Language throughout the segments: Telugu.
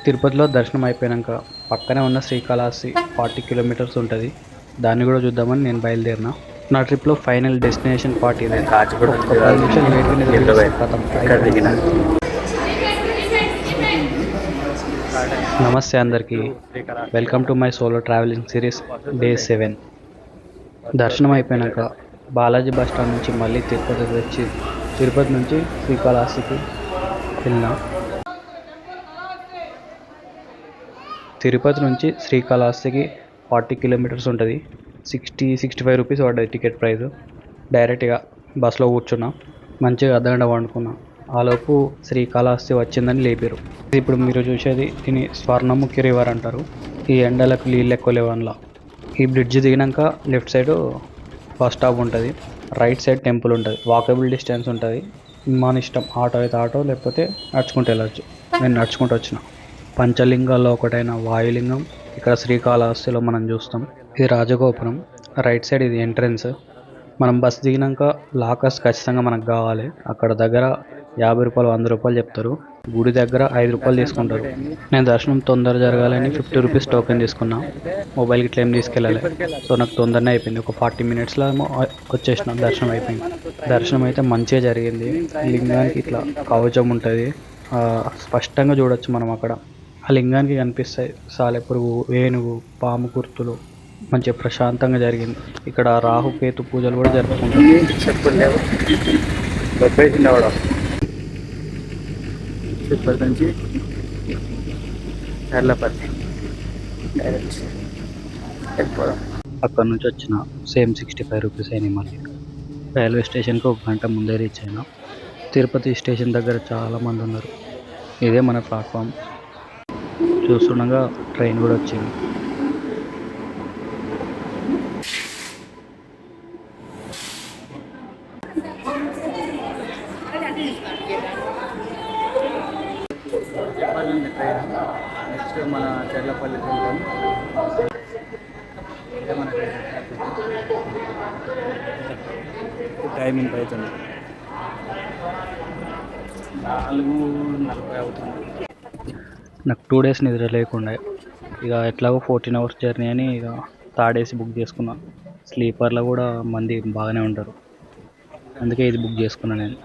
తిరుపతిలో దర్శనం అయిపోయాక పక్కనే ఉన్న శ్రీకాళహస్తి 40 కిలోమీటర్స్ ఉంటుంది. దాన్ని కూడా చూద్దామని నేను బయలుదేరిన. నా ట్రిప్లో ఫైనల్ డెస్టినేషన్ పార్ట్ ఇదే. కాచిగూడ ఒక్క నుంచి 10 నిమిషాలు లేట్గా నిద్ర లిఫ్ట్ లేస్తే పోయినా కథం ఎక్కడ అయిపోయిన దిగినా పని. నమస్తే అందరికీ, welcome to my solo travelling series day 7. దర్శనం అయిపోయాక బాలాజీ బస్ స్టాండ్ నుంచి మళ్ళీ తిరుపతికి వచ్చి తిరుపతి నుంచి శ్రీకాళహస్తికి వెళ్ళిన. తిరుపతి నుంచి శ్రీకాళహస్తికి 40 కిలోమీటర్స్ ఉంటుంది. 65 రూపీస్ పడ్డది టికెట్ ప్రైస్. డైరెక్ట్గా బస్సులో కూర్చున్నా, మంచిగా అర్ధగంట వండుకున్నా. ఆలోపు శ్రీకాళహస్తి వచ్చిందని లేపారు. ఇప్పుడు మీరు చూసేది దీని స్వర్ణముఖి రివర్ అంటారు. ఈ ఎండలకు నీళ్ళు ఎక్కువ లేవు అందులో. ఈ బ్రిడ్జ్ దిగినాక లెఫ్ట్ సైడ్ బస్ స్టాప్ ఉంటుంది, రైట్ సైడ్ టెంపుల్ ఉంటుంది. వాకబుల్ డిస్టెన్స్ ఉంటుంది. మన ఇష్టం, ఆటో అయితే ఆటో, లేకపోతే నడుచుకుంటూ వెళ్ళచ్చు. నేను నడుచుకుంటూ వచ్చిన. పంచలింగాల్లో ఒకటైన వాయులింగం ఇక్కడ శ్రీకాళహస్తిలో మనం చూస్తాం. ఇది రాజగోపురం. రైట్ సైడ్ ఇది ఎంట్రన్స్. మనం బస్ దిగినాక లాకర్స్ ఖచ్చితంగా మనకు కావాలి. అక్కడ దగ్గర 50 రూపాయలు 100 రూపాయలు చెప్తారు. గుడి దగ్గర 5 రూపాయలు తీసుకుంటారు. నేను దర్శనం తొందర జరగాలని 50 రూపీస్ టోకెన్ తీసుకున్నా. మొబైల్కి ఇట్లా ఏం తీసుకెళ్ళాలి. సో నాకు తొందరనే అయిపోయింది. ఒక 40 మినిట్స్లో వచ్చేసిన. దర్శనం అయిపోయింది. దర్శనం అయితే మంచిగా జరిగింది. లింగానికి ఇట్లా కవచం ఉంటుంది, స్పష్టంగా చూడొచ్చు మనం అక్కడ. ఆ లింగానికి కనిపిస్తాయి సాలెపురుగు, ఏనుగు, పాము గుర్తులు. మంచిగా ప్రశాంతంగా జరిగింది. ఇక్కడ రాహుకేతు పూజలు కూడా జరుపుకుంటారు. తిరుపతి నుంచి చర్లపల్లి అక్కడ నుంచి వచ్చిన. సేమ్ 65 రూపీస్ అయినాయి. మళ్ళీ రైల్వే స్టేషన్కి 1 గంట ముందే రీచ్ అయినా. తిరుపతి స్టేషన్ దగ్గర చాలామంది ఉన్నారు. ఇదే మన ప్లాట్ఫామ్. చూస్తుండగా ట్రైన్ కూడా వచ్చింది. నెక్స్ట్ మన చర్లపల్లి వెళ్తాం. టైమింగ్ అవుతుంది 4:40 అవుతుంది. నాకు 2 డేస్ నిద్ర లేకుండా, ఇక ఎట్లాగో 14 అవర్స్ జర్నీ అని ఇక థర్డ్ ఏసీ బుక్ చేసుకున్నాను. స్లీపర్లో కూడా మంది బాగానే ఉంటారు, అందుకే ఇది బుక్ చేసుకున్నాను నేను.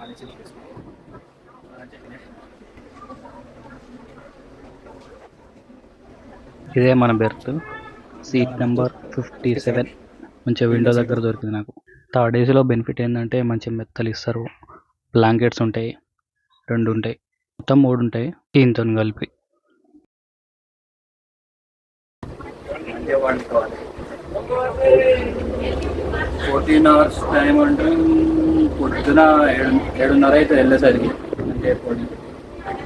ఇదే మన బెర్త్, సీట్ నెంబర్ 57. మంచిగా విండో దగ్గర దొరికింది నాకు. థర్డ్ ఏసీలో బెనిఫిట్ ఏంటంటే మంచి మెత్తలు ఇస్తారు, బ్లాంకెట్స్ ఉంటాయి, 2 ఉంటాయి, మొత్తం 3 ఉంటాయి దీంతో కలిపి. మంచిగా వండుకోవాలి. 14 అవర్స్ టైం అంటే పొద్దున 7:30 అయితే వెళ్ళేసరికి, అంటే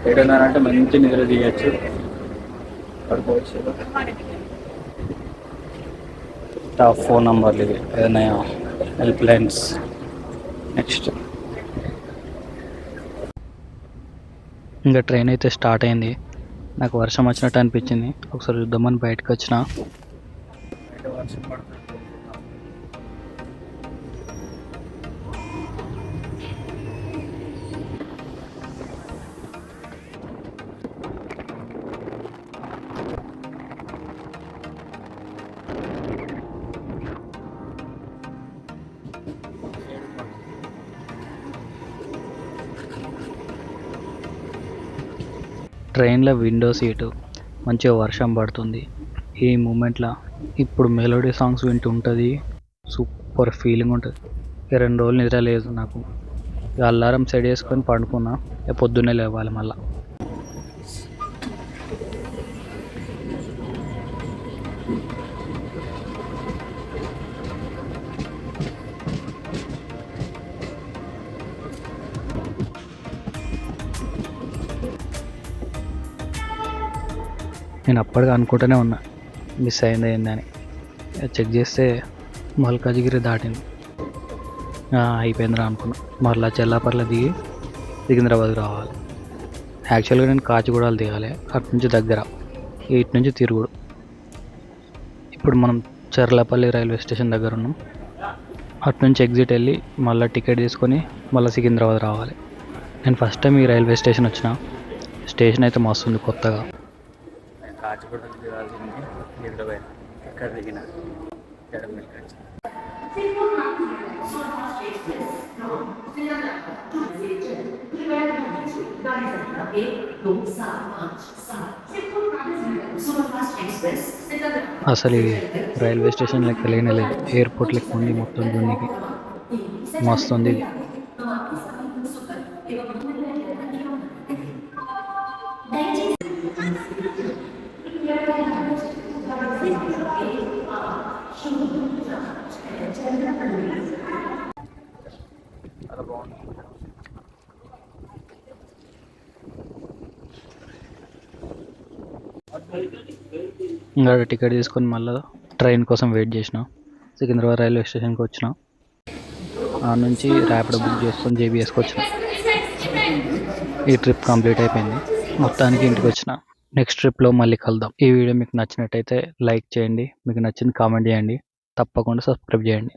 7:30 అంటే మంచి నిద్ర తీయచ్చు, పడుకోవచ్చు. స్టాఫ్ ఫోన్ నంబర్లు ఇవి, ఏదైనా హెల్ప్ లైన్స్. నెక్స్ట్ ఇంకా ట్రైన్ అయితే స్టార్ట్ అయింది. నాకు వర్షం వచ్చినట్టు అనిపించింది. ఒకసారి చూద్దామని బయటకు వచ్చిన. వర్షం పడుతుంది. ట్రైన్లో విండో సీటు, మంచిగా వర్షం పడుతుంది. ఈ మూమెంట్లో ఇప్పుడు మెలోడీ సాంగ్స్ వింటూ ఉంటుంది, సూపర్ ఫీలింగ్ ఉంటుంది. 2 రోజులు నిద్ర లేదు నాకు. ఇక అల్లారం సెట్ చేసుకొని పండుకున్నా. పొద్దున్నే లేవాలి మళ్ళీ. నేను అప్పటికి అనుకుంటూనే ఉన్నా మిస్ అయింది ఏందని. చెక్ చేస్తే మల్కాజిగిరి దాటింది. అయిపోయిందిరా అనుకున్నా. మరలా చెల్లాపర్ల దిగి సికింద్రాబాద్ రావాలి. యాక్చువల్గా నేను కాచిగూడలు దిగాలి, అటు నుంచి దగ్గర, ఇటు నుంచి తిరుగుడు. ఇప్పుడు మనం చర్లపల్లి రైల్వే స్టేషన్ దగ్గర ఉన్నాం. అటు నుంచి ఎగ్జిట్ వెళ్ళి మళ్ళీ టికెట్ తీసుకొని మళ్ళీ సికింద్రాబాద్ రావాలి. నేను ఫస్ట్ టైం ఈ రైల్వే స్టేషన్ వచ్చిన. స్టేషన్ అయితే మస్తు ఉంది కొత్తగా. కాచిగూడకు దిగాల్సింది హైదరాబాద్ ఎక్కడ దిగిన అసలు ఇది రైల్వే స్టేషన్ లెక్క లేనే లేదు, ఎయిర్పోర్ట్ లెక్క ఉంది మొత్తం జూనికి. మస్తు ఉంది ఇది. చాలా బాగుంది. ఇంకా టికెట్ తీసుకొని మళ్ళీ ట్రైన్ కోసం వెయిట్ చేసిన. సికింద్రాబాద్ రైల్వే స్టేషన్కి వచ్చిన. ఆ నుంచి ర్యాపిడో బుక్ చేసుకొని జేబీఎస్కి వచ్చిన. ఈ ట్రిప్ కంప్లీట్ అయిపోయింది, మొత్తానికి ఇంటికి వచ్చిన. నెక్స్ట్ ట్రిప్లో మళ్ళీ కలుద్దాం. ఈ వీడియో మీకు నచ్చినట్టయితే లైక్ చేయండి, మీకు నచ్చింది కామెంట్ చేయండి, తప్పకుండా సబ్స్క్రైబ్ చేయండి.